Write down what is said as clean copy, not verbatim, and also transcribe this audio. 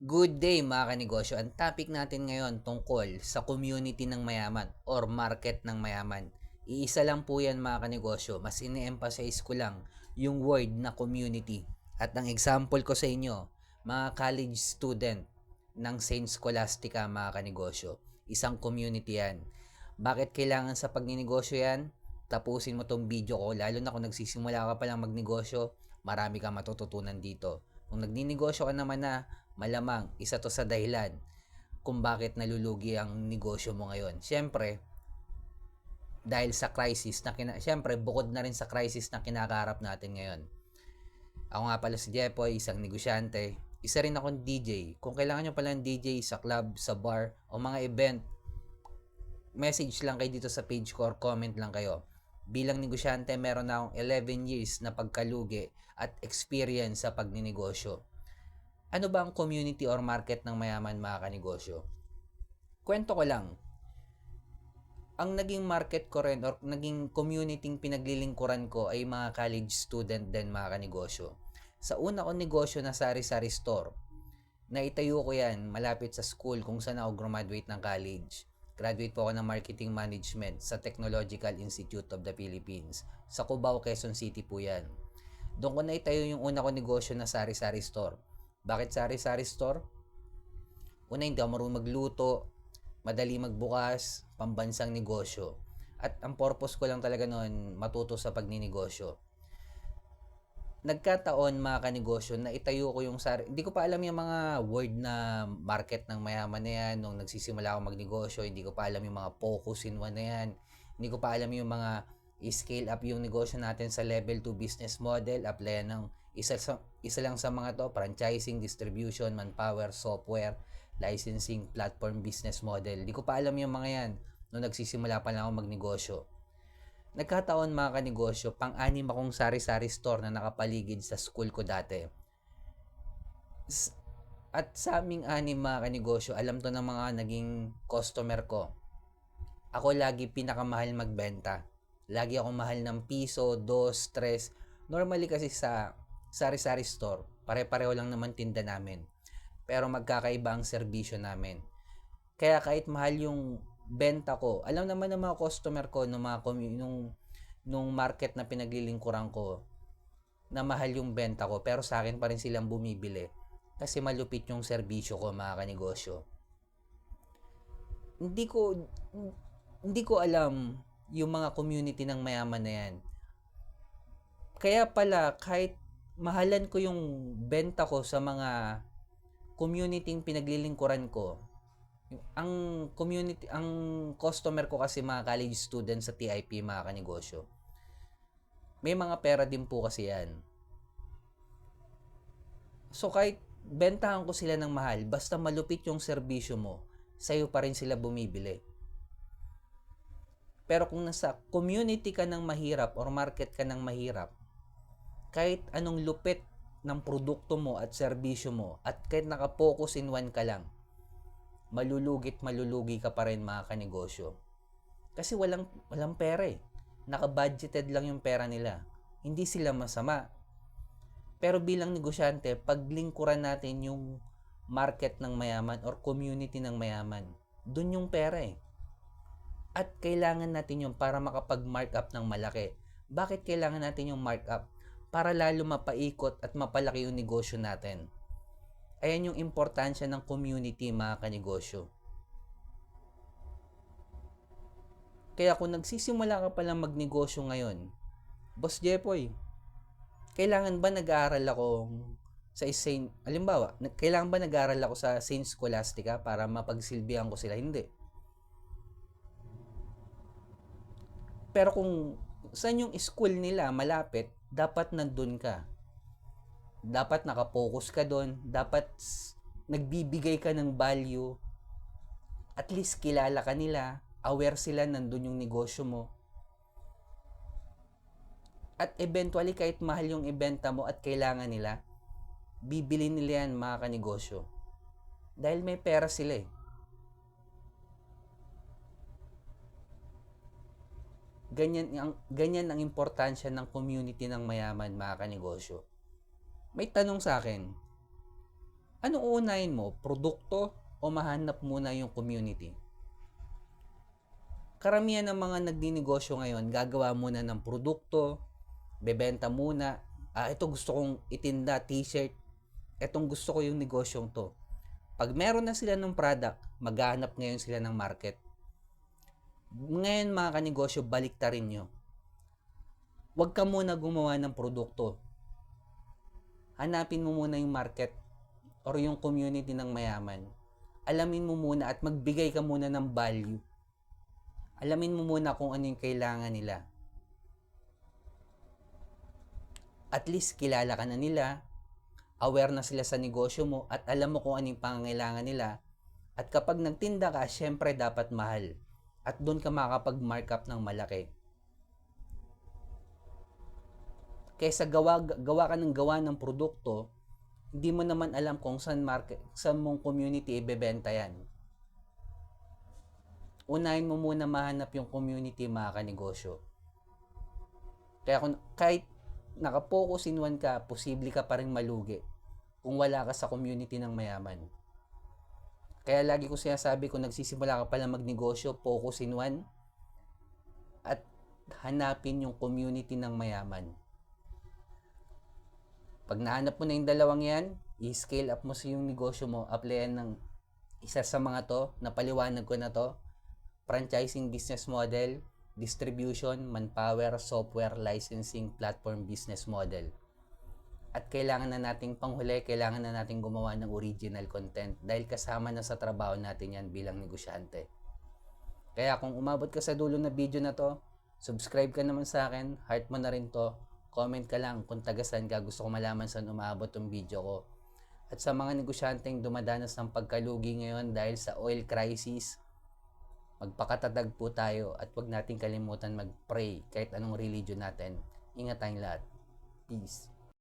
Good day mga kanegosyo. Ang topic natin ngayon tungkol sa community ng mayaman or market ng mayaman. Iisa lang po yan mga kanegosyo. Mas ine-emphasize ko lang yung word na community. At ang example ko sa inyo, mga college student ng Saint Scholastica mga kanegosyo. Isang community yan. Bakit kailangan sa pagninegosyo yan? Tapusin mo tong video ko, lalo na kung nagsisimula ka pa lang magnegosyo, marami kang matututunan dito. Kung nagninegosyo ka naman na, malamang isa to sa dahilan kung bakit nalulugi ang negosyo mo ngayon. Siyempre, dahil sa crisis na siyempre bukod na rin sa crisis na kinakaharap natin ngayon. Ako nga pala si Jepoy, isang negosyante. Isa rin akong DJ. Kung kailangan nyo pala ng DJ sa club, sa bar, o mga event, message lang kayo dito sa page ko or comment lang kayo. Bilang negosyante, meron na akong 11 years na pagkalugi at experience sa pagninegosyo. Ano ba ang community or market ng mayaman mga kanegosyo? Kwento ko lang. Ang naging market ko rin or naging community pinaglilingkuran ko ay mga college student din mga kanegosyo. Sa una kong negosyo na sari-sari store, naitayo ko yan malapit sa school kung saan ako graduate ng college. Graduate po ako ng Marketing Management sa Technological Institute of the Philippines. Sa Cubao, Quezon City po yan. Doon ko naitayo yung una kong negosyo na sari-sari store. Bakit sari-sari store? Una, hindi ako marunong magluto, madali magbukas, pambansang negosyo. At ang purpose ko lang talaga noon, matuto sa pagninegosyo. Nagkataon mga kanegosyo na itayo ko yung hindi ko pa alam yung mga word na market ng mayaman na yan nung nagsisimula ako magnegosyo. Hindi ko pa alam yung mga focus in one na yan. Hindi ko pa alam yung mga i-scale up yung negosyo natin sa level 2 business model, apply ng isa lang sa mga to, franchising, distribution, manpower, software, licensing, platform business model. Di ko pa alam yung mga yan nung nagsisimula pa lang ako magnegosyo. Nagkataon mga kanegosyo, pang-anim akong sari-sari store na nakapaligid sa school ko dati. At sa aming anim mga kanegosyo, alam to ng mga naging customer ko. Ako lagi pinakamahal magbenta. Lagi ako mahal ng piso, 2, 3. Normally kasi sa sari-sari store, pare-pareho lang naman tinda namin. Pero magkakaiba ang serbisyo namin. Kaya kahit mahal yung benta ko, alam naman ng mga customer ko nung market na pinaglilingkuran ko na mahal yung benta ko, pero sa akin pa rin silang bumibili kasi malupit yung serbisyo ko mga kanegosyo. Hindi ko hindi ko alam yung mga community ng mayaman na yan. Kaya pala kahit mahalan ko yung benta ko sa mga community pinaglilingkuran ko, ang customer ko kasi mga college students sa TIP mga kanegosyo. May mga pera din po kasi yan. So kahit bentahan ko sila ng mahal, basta malupit yung serbisyo mo, sa'yo pa rin sila bumibili. Pero kung nasa community ka ng mahirap or market ka ng mahirap, kahit anong lupit ng produkto mo at serbisyo mo at kahit nakapokus in one ka lang, malulugi ka pa rin mga kanegosyo. Kasi walang pera eh. Naka-budgeted lang yung pera nila. Hindi sila masama. Pero bilang negosyante, paglingkuran natin yung market ng mayaman or community ng mayaman, dun yung pera eh. At kailangan natin yung para makapag-markup ng malaki. Bakit kailangan natin yung markup? Para lalo mapaikot at mapalaki yung negosyo natin. Ayan yung importansya ng community mga kanegosyo. Kaya kung nagsisimula ka palang magnegosyo ngayon, Boss Jepoy, kailangan ba nag-aaral ako sa halimbawa, kailangan ba nag-aaral ako sa Saint Scholastica para mapagsilbihan ko sila? Hindi. Pero kung saan yung school nila malapit, dapat nandun ka. Dapat nakapokus ka doon. Dapat nagbibigay ka ng value. At least kilala ka nila. Aware sila nandun yung negosyo mo. At eventually kahit mahal yung ibenta mo at kailangan nila, bibili nila yan mga kanegosyo. Dahil may pera sila eh. Ganyan ang importansya ng community ng mayaman mga kanegosyo. May tanong sa akin, Ano uunahin mo? Produkto o mahanap muna yung community? Karamihan ng mga nagninegosyo ngayon, gagawa muna ng produkto, bebenta muna. Ito gusto kong itinda, t-shirt. Itong gusto ko yung negosyong to. Pag meron na sila ng product, maghahanap ngayon sila ng market. Ngayon mga kanegosyo, baliktarin nyo. Huwag ka muna gumawa ng produkto. Hanapin mo muna yung market or yung community ng mayaman. Alamin mo muna at magbigay ka muna ng value. Alamin mo muna kung ano yung kailangan nila. At least kilala ka na nila, aware na sila sa negosyo mo at alam mo kung ano yung pangangailangan nila. At kapag nagtinda ka, syempre dapat mahal. At doon ka makakapag-mark up ng malaki. Kaysa gawa ka ng produkto, hindi mo naman alam kung saan mong community ibebenta yan. Unahin mo muna mahanap yung community mga kanegosyo. Kaya kahit nakapokus in one ka, posible ka pa rin malugi kung wala ka sa community ng mayaman. Kaya lagi ko sinasabi, kung nagsisimula ka pala magnegosyo, focus in one at hanapin yung community ng mayaman. Pag nahanap mo na yung dalawang yan, i-scale up mo sa yung negosyo mo, applyan ng isa sa mga to, napaliwanag ko na to, franchising business model, distribution, manpower, software, licensing, platform business model. At kailangan na nating panghuli, kailangan na nating gumawa ng original content dahil kasama na sa trabaho natin yan bilang negosyante. Kaya kung umabot ka sa dulo na video na to, subscribe ka naman sa akin, heart mo na rin to, comment ka lang kung tagasan ka, gusto ko malaman saan umabot yung video ko. At sa mga negosyanteng dumadanas ng pagkalugi ngayon dahil sa oil crisis, magpakatatag po tayo at huwag nating kalimutan mag-pray kahit anong religion natin. Ingat tayong lahat. Peace.